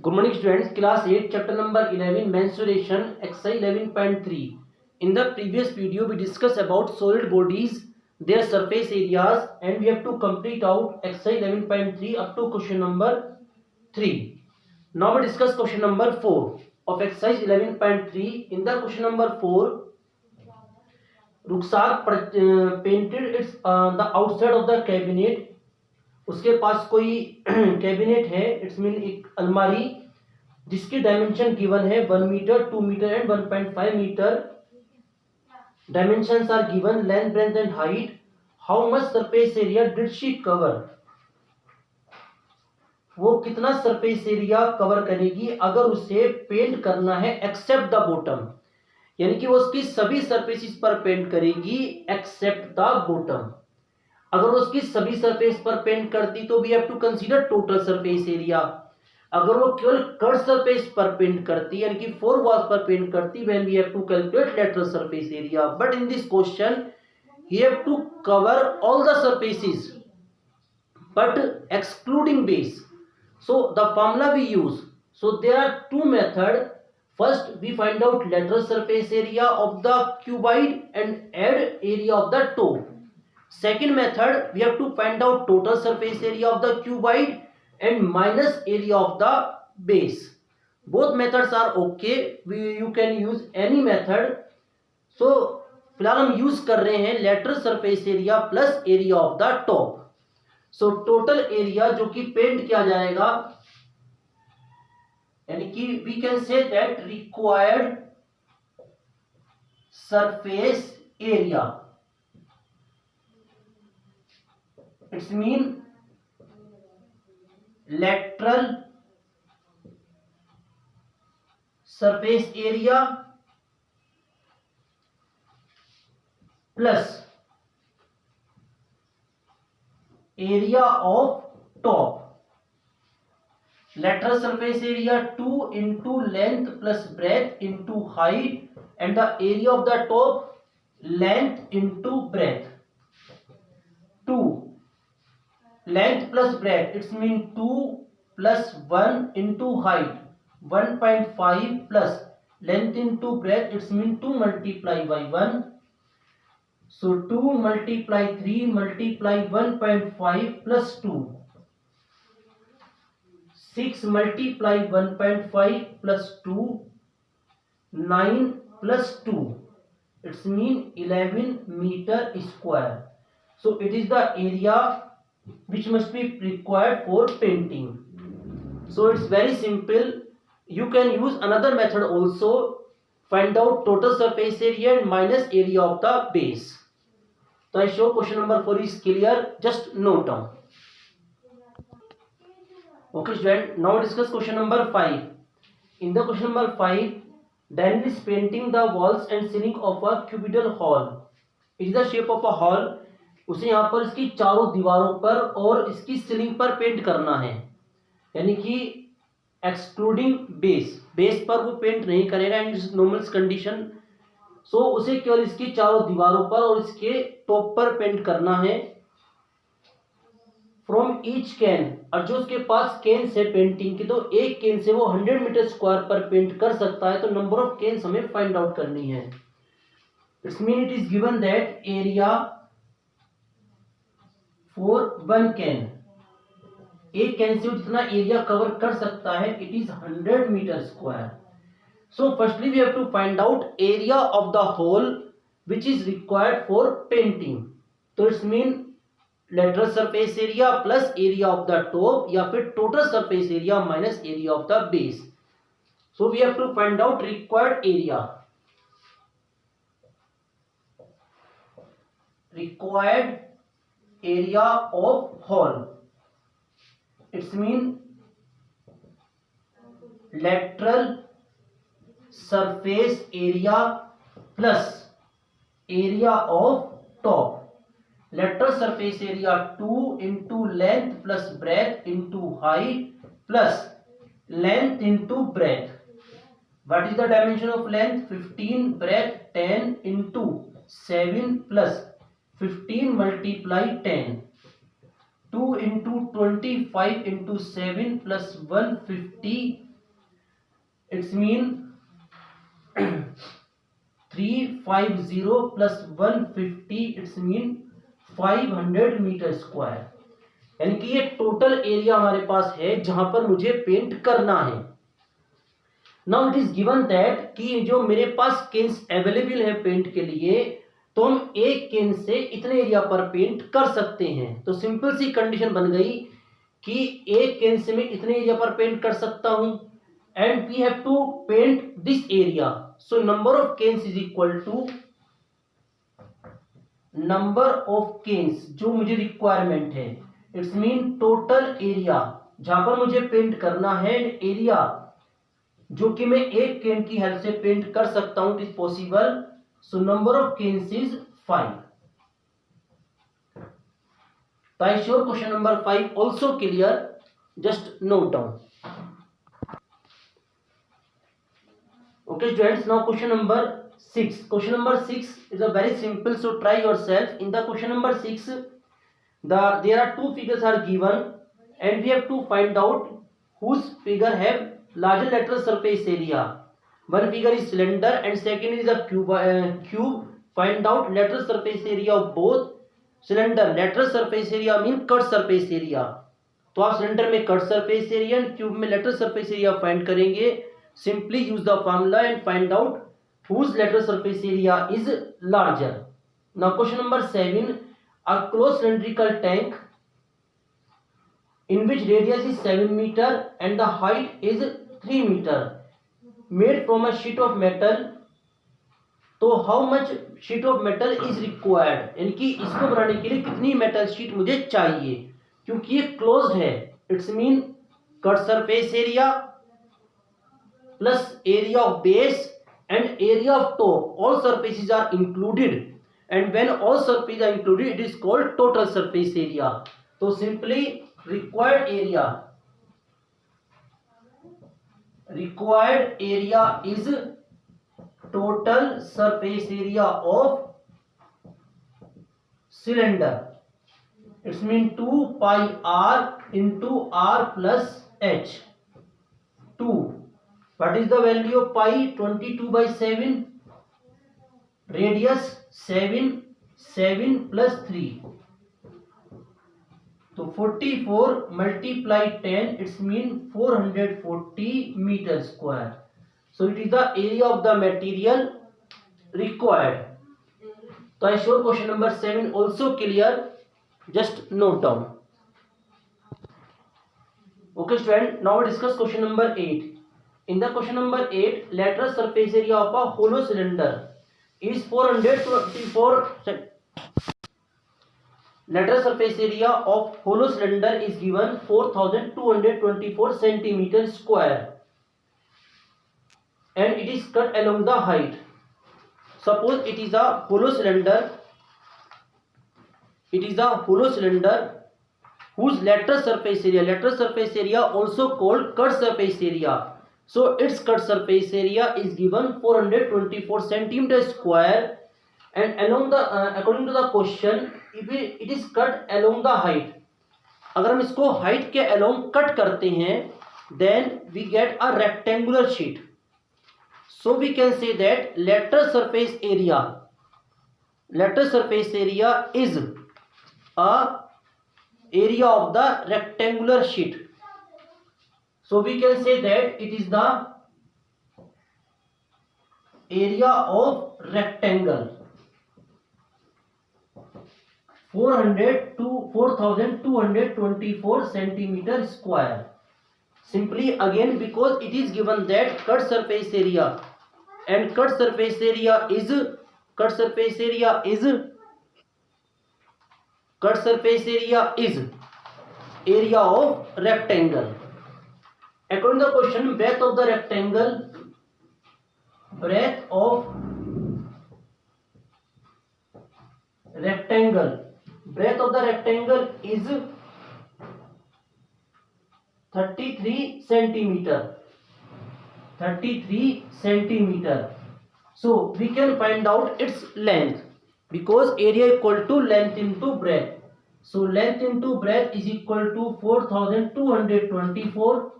Good morning students, class 8 chapter number 11 mensuration exercise 11.3. In the previous video we discussed about solid bodies, their surface areas, and we have to complete out exercise 11.3 up to question number 3. Now we discuss question number 4 of exercise 11.3. In the question number 4, Ruxak painted its the outside of the cabinet. उसके पास कोई cabinet है, it's mean एक अलमारी जिसकी dimension given है 1 metre, 2 metre and 1.5 metre. Dimensions are given, length, breadth and height. How much surface area did she cover? वो कितना surface area cover करेगी अगर उसे पेंट करना है एक्सेप्ट द बॉटम, यानी कि वो उसकी सभी सरफेसिस पर पेंट करेगी एक्सेप्ट द बॉटम. अगर वो उसकी सभी सरफेस पर पेंट करती तो we have to consider total surface area. अगर वो केवल कट सरफेस पर पेंट करती यानी कि 4 वॉल्स पर पेंट करती, when we have to calculate lateral surface area. But in this question he have to cover all the surfaces but excluding base. So the formula we use, so there are two method. First we find out lateral surface area of the cuboid and add area of the top. Second method, we have to find out total surface area of the cuboid and minus area of the base. Both methods are okay. You can use any method. So फिलहाल हम use कर रहे हैं lateral surface area plus area of the top. So total area जो कि paint किया जाएगा, यानी कि we can say that required surface area, it's mean lateral surface area plus area of top. Lateral surface area 2 into length plus breadth into height, and the area of the top length into breadth. 2 length plus breadth, it's mean 2 plus 1 into height 1.5 plus length into breadth, it's mean 2 multiply by 1. So 2 multiply 3 multiply 1.5 plus 2, 6 multiply 1.5 plus 2, 9 plus 2, it's mean 11 meter square. So it is the area which must be required for painting. So it's very simple. You can use another method also. Find out total surface area and minus area of the base. So I show question number 4 is clear. Just note down. Okay student, now discuss question number 5. In the question number 5, Daniel is painting the walls and ceiling of a cubital hall. It is the shape of a hall. उसे यहाँ पर इसकी चारों दीवारों पर और इसकी ceiling पर पेंट करना है, यानी कि एक्सक्लूडिंग बेस. बेस पर वो पेंट नहीं करेगा इन नॉर्मल कंडीशन. सो उसे केवल इसकी चारों दीवारों पर और इसके टॉप पर पेंट करना है. फ्रॉम ईच कैन, और जो उसके पास कैन से पेंटिंग की, तो एक कैन से वो 100 मीटर स्क्वायर पर पेंट कर सकता है. तो नंबर ऑफ कैन्स हमें फाइंड आउट करनी है. It's mean it is given that area for 1 can, एक कैन से जितना एरिया कवर कर सकता है, इट इज 100 metre square. So firstly we have to find out area of the whole which is required for painting. तो it's mean lateral surface area plus area of the top, या फिर total surface area minus area of the base. So we have to find out required area. Required area of hall, it's mean lateral surface area plus area of top. Lateral surface area 2 into length plus breadth into height plus length into breadth. What is the dimension of length? 15, breadth 10 into 7 plus 15 multiply 10. 2 into 25 into 7 plus 150 it's mean 350 plus 150 it's mean 500 metre square, यानी कि ये total area हमारे पास है जहां पर मुझे paint करना है। Now it is given that कि जो मेरे पास केन्स अवेलेबल है पेंट के लिए, तो हम एक केन से इतने एरिया पर पेंट कर सकते हैं। तो सिंपल सी कंडीशन बन गई कि एक केन से मैं इतने एरिया पर पेंट कर सकता हूं, and we have to paint this area. So number of cans is equal to number of cans जो मुझे रिक्वायरमेंट है, इट्स मीन टोटल एरिया जहां पर मुझे पेंट करना है, एरिया जो कि मैं एक केन की हेल्प से पेंट कर सकता हूं, it is possible. So number of cans is 5। तो I sure question number 5 also clear, just note down. Okay students, now question number 6. Question number 6 is a very simple, so try yourself. In the question number 6, there are two figures are given and we have to find out whose figure have larger lateral surface area. One figure is cylinder and second is a cube. Find out lateral surface area of both. Cylinder lateral surface area mean cut surface area. तो आप cylinder में cut surface area and cube में lateral surface area find करेंगे। Simply use the formula and find out whose lateral surface area is larger. Now question number 7, a closed cylindrical tank in which radius is 7 meter and the height is 3 meter made from a sheet of metal. तो how much sheet of metal is required, यानी कि इसको बनाने के लिए कितनी metal sheet मुझे चाहिए, क्योंकि ये क्लोज्ड है। It's mean cut surface area plus area of base and area of top, all surfaces are included, and when all surfaces are included it is called total surface area. So simply required area is total surface area of cylinder. It's mean 2 pi r into r plus h. 2, what is the value of pi? 22/7. Radius 7, 7 plus 3. So 44 multiply 10, it's mean 440 meter square. So it is the area of the material required. So I show question number 7 also clear, just note down. Okay student, now we discuss question number 8. In the question number 8, lateral surface area of a hollow cylinder is 424. Lateral surface area of hollow cylinder is given 4224 centimeter square, and it is cut along the height. Suppose it is a hollow cylinder. It is a hollow cylinder whose lateral surface area also called cut surface area. So its cut surface area is given 424 centimeter square, and along the according to the question, if it is cut along the height, अगर हम इसको height के along cut करते हैं, then we get a rectangular sheet. So we can say that lateral surface area is a area of the rectangular sheet. So we can say that it is the area of rectangle 4224 centimeter square. Simply again, because it is given that cut surface area, and cut surface area is area of rectangle. According to the question, breadth of the rectangle is 33 centimeter. So we can find out its length, because area equal to length into breadth. So length into breadth is equal to 4224.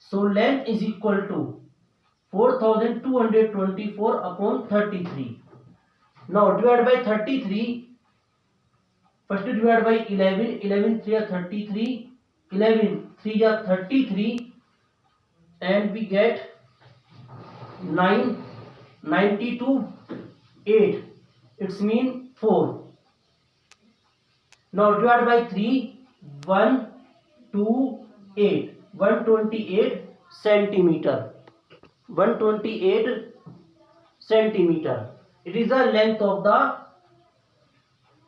So length is equal to 4224 upon 33. Now divide by 33. First divide by 11. 11 3 are 33. 11 3 are 33, and we get 9. 92 8. It's mean 4. Now divide by 3. 1 2 8. 128 centimeter. 128 centimeter. It is the length of the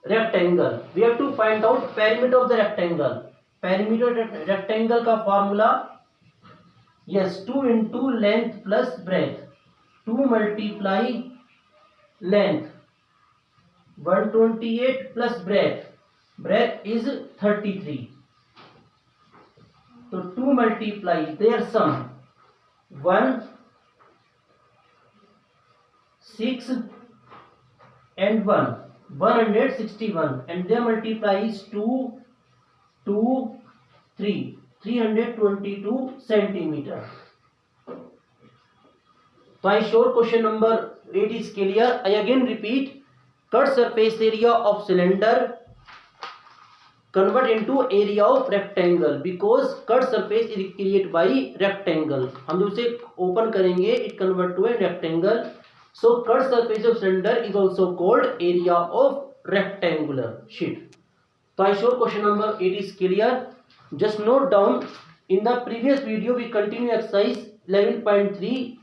rectangle. We have to find out perimeter of the rectangle. Perimeter rectangle का formula, yes, 2 into length plus breadth. 2 multiply length 128 plus breadth. Breadth is 33. So 2 multiply their sum 1 6 and 1 161, and their multiply is 2 2 3 322 centimeter. So I sure question number 8 is clear. I again repeat, cut surface area of cylinder convert into area of rectangle, because cut surface is created by rectangle. हम जब उसे open करेंगे it convert to a rectangle. So cut surface of cylinder is also called area of rectangular sheet. So I sure question number 8 is clear. Just note down, in the previous video we continue exercise 11.3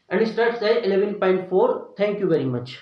and start say 11.4. Thank you very much.